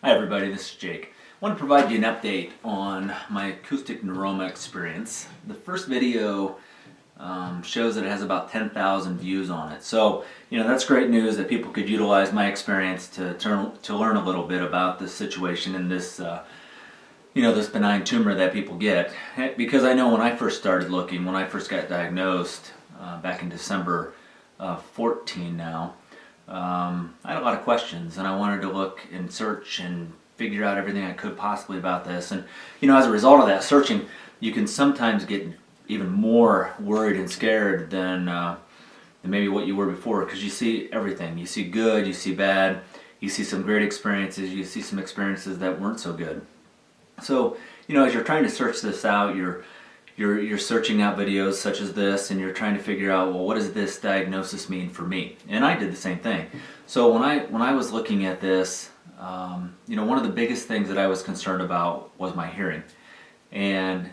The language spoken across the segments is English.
Hi everybody, this is Jake. I want to provide you an update on my Acoustic Neuroma experience. The first video shows that it has about 10,000 views on it. So, that's great news that people could utilize my experience to learn a little bit about this situation and this, this benign tumor that people get. Because I know when I first started looking, when I first got diagnosed back in December 14 now, I had a lot of questions and I wanted to look and search and figure out everything I could possibly about this. And as a result of that searching, you can sometimes get even more worried and scared than maybe what you were before, because you see everything. You see good, you see bad, you see some great experiences, you see some experiences that weren't so good. So, as you're trying to search this out, you're searching out videos such as this, and you're trying to figure out, well, what does this diagnosis mean for me? And I did the same thing. So when I was looking at this, one of the biggest things that I was concerned about was my hearing. And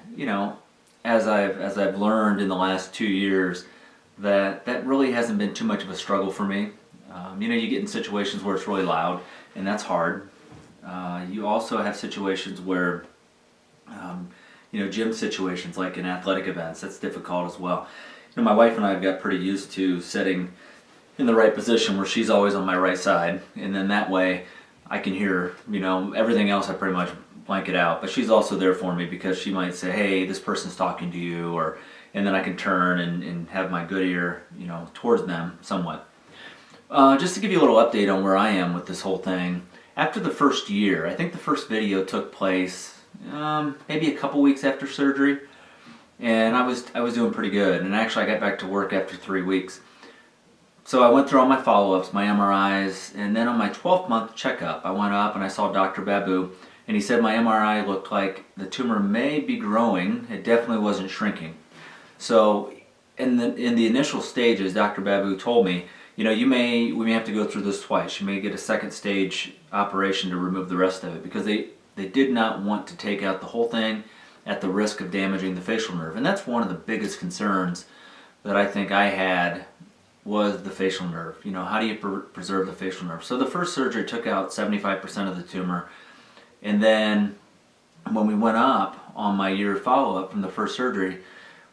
as I've learned in the last 2 years, that really hasn't been too much of a struggle for me. You get in situations where it's really loud, and that's hard. You also have situations where gym situations like in athletic events, that's difficult as well. My wife and I have got pretty used to sitting in the right position where she's always on my right side, and then that way I can hear, everything else I pretty much blanket out, but she's also there for me because she might say, hey, this person's talking to you, and then I can turn and have my good ear, towards them somewhat. Just to give you a little update on where I am with this whole thing, after the first year, I think the first video took place maybe a couple weeks after surgery, and I was doing pretty good, and actually I got back to work after 3 weeks. So I went through all my follow-ups, my MRIs, and then on my 12th month checkup I went up and I saw Dr. Babu, and he said my MRI looked like the tumor may be growing. It definitely wasn't shrinking. So in the initial stages, Dr. Babu told me, we may have to go through this twice. You may get a second stage operation to remove the rest of it, because they did not want to take out the whole thing at the risk of damaging the facial nerve. And that's one of the biggest concerns that I think I had, was the facial nerve. How do you preserve the facial nerve? So the first surgery took out 75% of the tumor, and then when we went up on my year follow-up from the first surgery,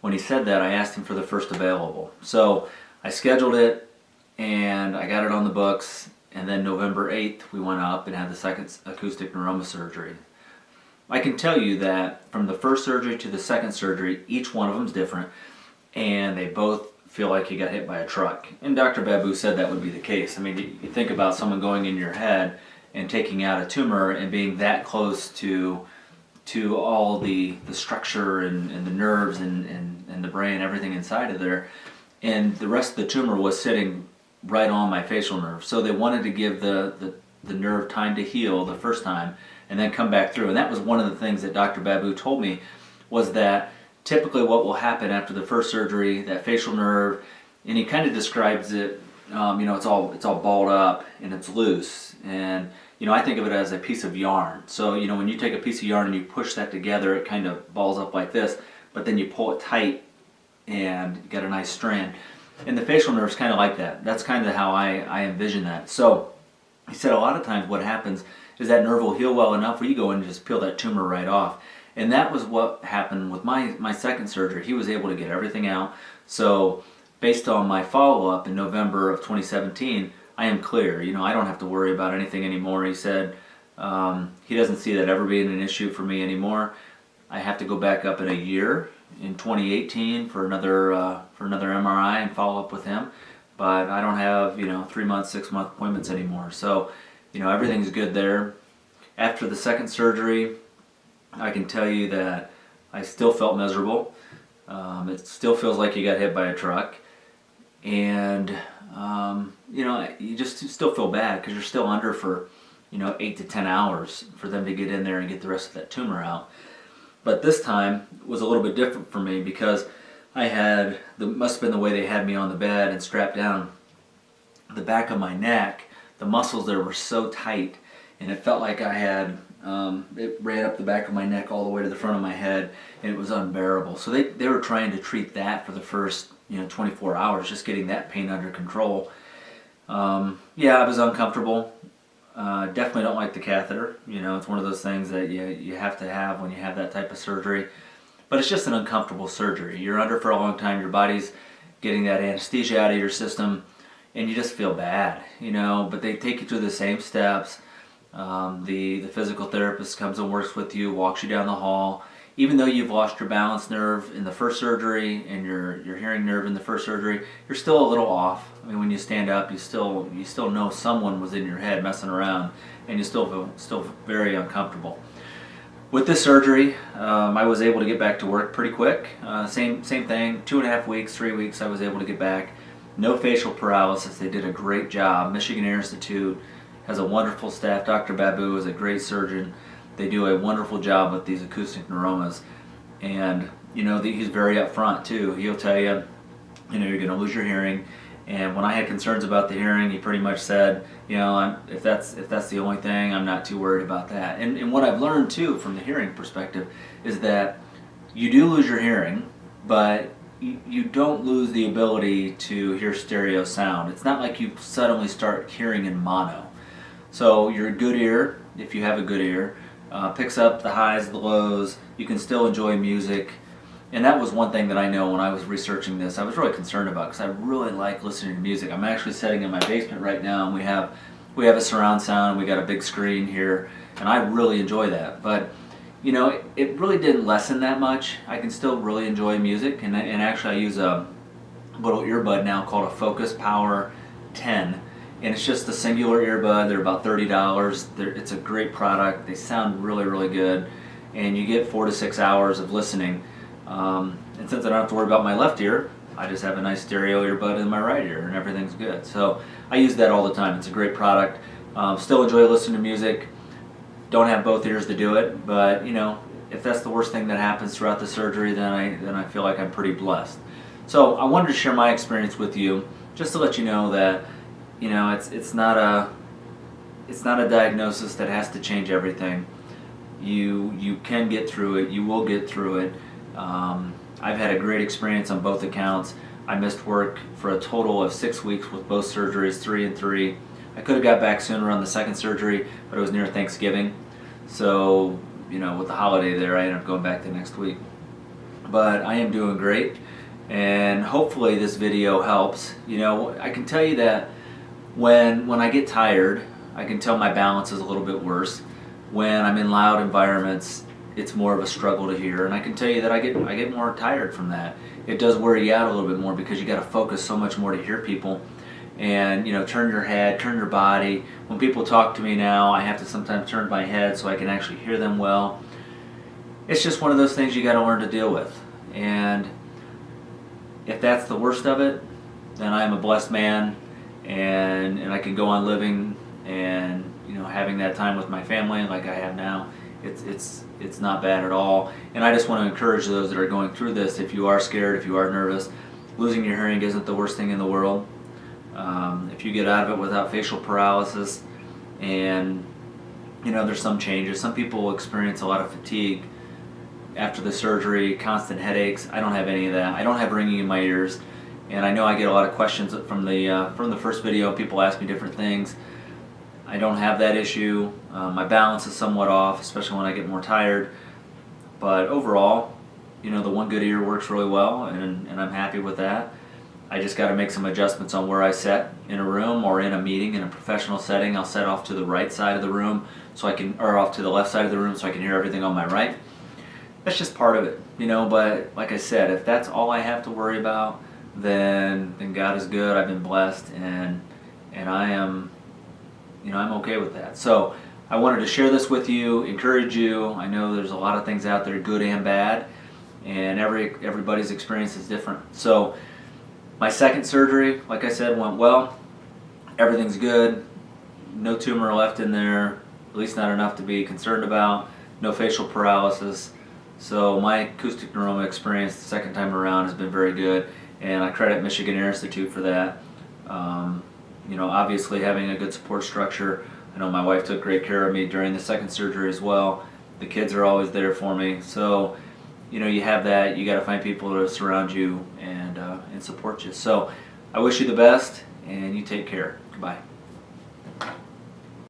when he said that, I asked him for the first available. So I scheduled it and I got it on the books, and then November 8th we went up and had the second acoustic neuroma surgery. I can tell you that from the first surgery to the second surgery, each one of them is different, and they both feel like you got hit by a truck. And Dr. Babu said that would be the case. I mean, you think about someone going in your head and taking out a tumor and being that close to all the structure and the nerves and the brain, everything inside of there, and the rest of the tumor was sitting right on my facial nerve. So they wanted to give the nerve time to heal the first time and then come back through. And that was one of the things that Dr. Babu told me, was that typically what will happen after the first surgery, that facial nerve, and he kind of describes it, it's all balled up and it's loose. And I think of it as a piece of yarn. So when you take a piece of yarn and you push that together, it kind of balls up like this, but then you pull it tight and you get a nice strand. And the facial nerve is kind of like that. That's kind of how I envision that. So he said a lot of times what happens is that nerve will heal well enough where you go in and just peel that tumor right off. And that was what happened with my second surgery. He was able to get everything out. So based on my follow-up in November of 2017, I am clear. I don't have to worry about anything anymore. He said he doesn't see that ever being an issue for me anymore. I have to go back up in a year in 2018 for another MRI and follow up with him, but I don't have 3 month, 6 month appointments anymore. So everything's good there. After the second surgery, I can tell you that I still felt miserable. It still feels like you got hit by a truck, and you just still feel bad because you're still under for 8 to 10 hours for them to get in there and get the rest of that tumor out. But this time was a little bit different for me, because I had, must have been the way they had me on the bed and strapped down, the back of my neck, the muscles there were so tight, and it felt like I had, it ran up the back of my neck all the way to the front of my head, and it was unbearable. So they were trying to treat that for the first 24 hours, just getting that pain under control. Yeah, I was uncomfortable. Definitely don't like the catheter. You know, it's one of those things that you have to have when you have that type of surgery. But it's just an uncomfortable surgery. You're under for a long time, your body's getting that anesthesia out of your system, and you just feel bad, you know, but they take you through the same steps. The physical therapist comes and works with you, walks you down the hall. Even though you've lost your balance nerve in the first surgery and your hearing nerve in the first surgery, you're still a little off. I mean, when you stand up, you still know someone was in your head messing around, and you still very uncomfortable. With this surgery, I was able to get back to work pretty quick. Same thing, 2.5 weeks, 3 weeks, I was able to get back. No facial paralysis. They did a great job. Michigan Ear Institute has a wonderful staff. Dr. Babu is a great surgeon. They do a wonderful job with these acoustic neuromas, and you know, he's very upfront too. He'll tell you, you know, you're going to lose your hearing. And when I had concerns about the hearing, he pretty much said, you know, if that's the only thing, I'm not too worried about that. And what I've learned too from the hearing perspective is that you do lose your hearing, but you don't lose the ability to hear stereo sound. It's not like you suddenly start hearing in mono. So your good ear, if you have a good ear, picks up the highs, the lows. You can still enjoy music. And that was one thing that I know when I was researching this, I was really concerned about, because I really like listening to music. I'm actually sitting in my basement right now, and we have a surround sound, and we got a big screen here, and I really enjoy that. But you know, it really didn't lessen that much. I can still really enjoy music, and actually I use a little earbud now called a Focus Power 10, and it's just a singular earbud. They're about $30. It's a great product. They sound really, really good, and you get 4 to 6 hours of listening. And since I don't have to worry about my left ear, I just have a nice stereo earbud in my right ear, and everything's good. So I use that all the time. It's a great product. Still enjoy listening to music. Don't have both ears to do it, but you know, if that's the worst thing that happens throughout the surgery, then I feel like I'm pretty blessed. So I wanted to share my experience with you, just to let you know that, you know, it's not a diagnosis that has to change everything. You can get through it. You will get through it. I've had a great experience on both accounts. I missed work for a total of 6 weeks with both surgeries, 3 and 3. I could have got back sooner on the second surgery, but it was near Thanksgiving. So, you know, with the holiday there, I ended up going back the next week. But I am doing great, and hopefully this video helps. You know, I can tell you that when I get tired, I can tell my balance is a little bit worse. When I'm in loud environments, it's more of a struggle to hear, and I can tell you that I get more tired from that. It does wear you out a little bit more, because you got to focus so much more to hear people, and you know, turn your head, turn your body. When people talk to me now, I have to sometimes turn my head so I can actually hear them well. It's just one of those things you got to learn to deal with, and if that's the worst of it, then I am a blessed man, and I can go on living and, you know, having that time with my family like I have now. It's not bad at all. And I just want to encourage those that are going through this, if you are scared, if you are nervous, losing your hearing isn't the worst thing in the world. If you get out of it without facial paralysis, and you know, there's some changes. Some people experience a lot of fatigue after the surgery, constant headaches. I don't have any of that. I don't have ringing in my ears, and I know I get a lot of questions from the first video. People ask me different things. I don't have that issue. My balance is somewhat off, especially when I get more tired. But overall, you know, the one good ear works really well, and I'm happy with that. I just got to make some adjustments on where I sit in a room or in a meeting in a professional setting. I'll set off to the right side of the room or off to the left side of the room so I can hear everything on my right. That's just part of it, you know. But like I said, if that's all I have to worry about, then God is good. I've been blessed, and I am. You know, I'm okay with that. So I wanted to share this with you, encourage you. I know there's a lot of things out there, good and bad, and everybody's experience is different. So my second surgery, like I said, went well. Everything's good. No tumor left in there, at least not enough to be concerned about. No facial paralysis. So my acoustic neuroma experience the second time around has been very good, and I credit Michigan Ear Institute for that. You know, obviously having a good support structure. I know my wife took great care of me during the second surgery as well. The kids are always there for me. So, you know, you have that. You got to find people to surround you and support you. So I wish you the best, and you take care. Goodbye.